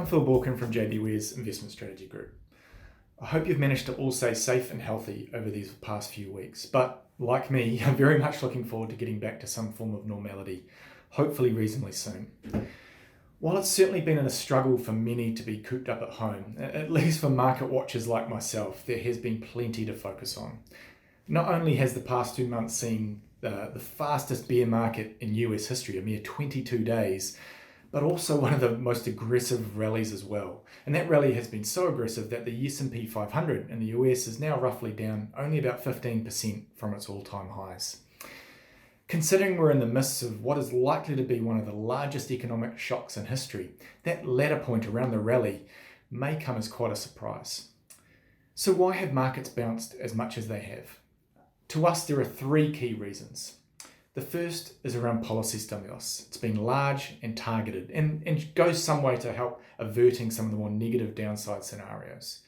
Phil Borkin from JBWere's Investment Strategy Group. I hope you've managed to all stay safe and healthy over these past few weeks, but like me, I'm very much looking forward to getting back to some form of normality, hopefully reasonably soon. While it's certainly been a struggle for many to be cooped up at home, at least for market watchers like myself, there has been plenty to focus on. Not only has the past 2 months seen the fastest bear market in US history, a mere 22 days, but also one of the most aggressive rallies as well. And that rally has been so aggressive that the S&P 500 in the US is now roughly down only about 15% from its all-time highs. Considering we're in the midst of what is likely to be one of the largest economic shocks in history, that latter point around the rally may come as quite a surprise. So why have markets bounced as much as they have? To us, there are three key reasons. The first is around policy stimulus. It's been large and targeted and goes some way to help averting some of the more negative downside scenarios.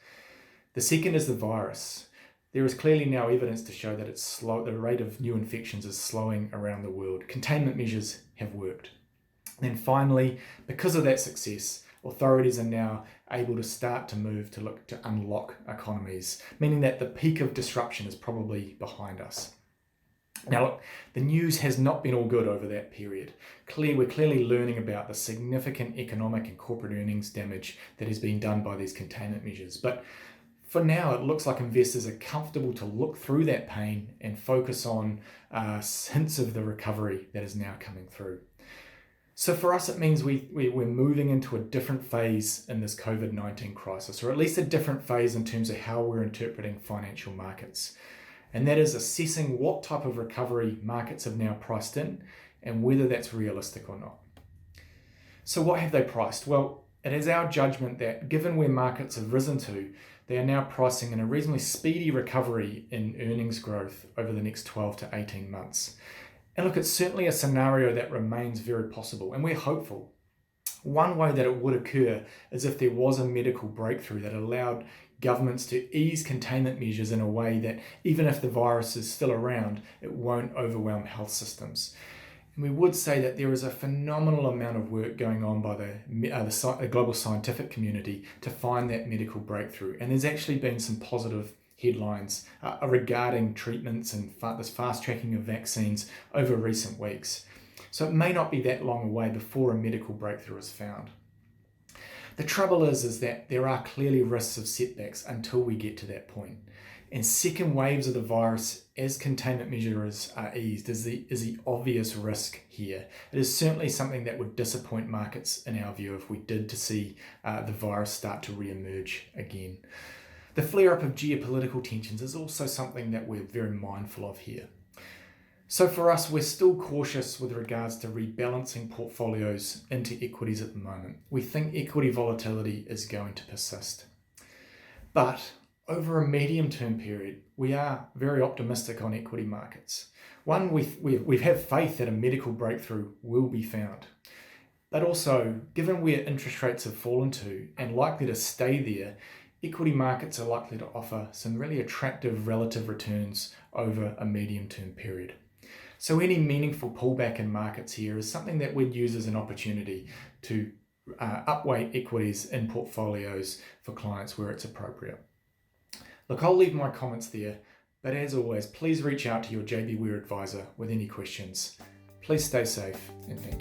The second is the virus. There is clearly now evidence to show that the rate of new infections is slowing around the world. Containment measures have worked. And then finally, because of that success, authorities are now able to start to move to look to unlock economies, meaning that the peak of disruption is probably behind us. Now look, the news has not been all good over that period. We're clearly learning about the significant economic and corporate earnings damage that has been done by these containment measures. But for now, it looks like investors are comfortable to look through that pain and focus on hints of the recovery that is now coming through. So for us, it means we're moving into a different phase in this COVID-19 crisis, or at least a different phase in terms of how we're interpreting financial markets. And that is assessing what type of recovery markets have now priced in and whether that's realistic or not. So what have they priced? Well, it is our judgment that given where markets have risen to, they are now pricing in a reasonably speedy recovery in earnings growth over the next 12 to 18 months. And look, it's certainly a scenario that remains very possible, and we're hopeful. One way that it would occur is if there was a medical breakthrough that allowed governments to ease containment measures in a way that even if the virus is still around, it won't overwhelm health systems. And we would say that there is a phenomenal amount of work going on by the global scientific community to find that medical breakthrough. And there's actually been some positive headlines regarding treatments and this fast tracking of vaccines over recent weeks. So it may not be that long away before a medical breakthrough is found. The trouble is that there are clearly risks of setbacks until we get to that point. And second waves of the virus, as containment measures are eased, is the obvious risk here. It is certainly something that would disappoint markets in our view if we did to see the virus start to re-emerge again. The flare-up of geopolitical tensions is also something that we're very mindful of here. So for us, we're still cautious with regards to rebalancing portfolios into equities at the moment. We think equity volatility is going to persist. But over a medium-term period, we are very optimistic on equity markets. One, we have faith that a medical breakthrough will be found. But also, given where interest rates have fallen to and likely to stay there, equity markets are likely to offer some really attractive relative returns over a medium-term period. So any meaningful pullback in markets here is something that we'd use as an opportunity to upweight equities in portfolios for clients where it's appropriate. Look, I'll leave my comments there, but as always, please reach out to your JBWere advisor with any questions. Please stay safe and thank you.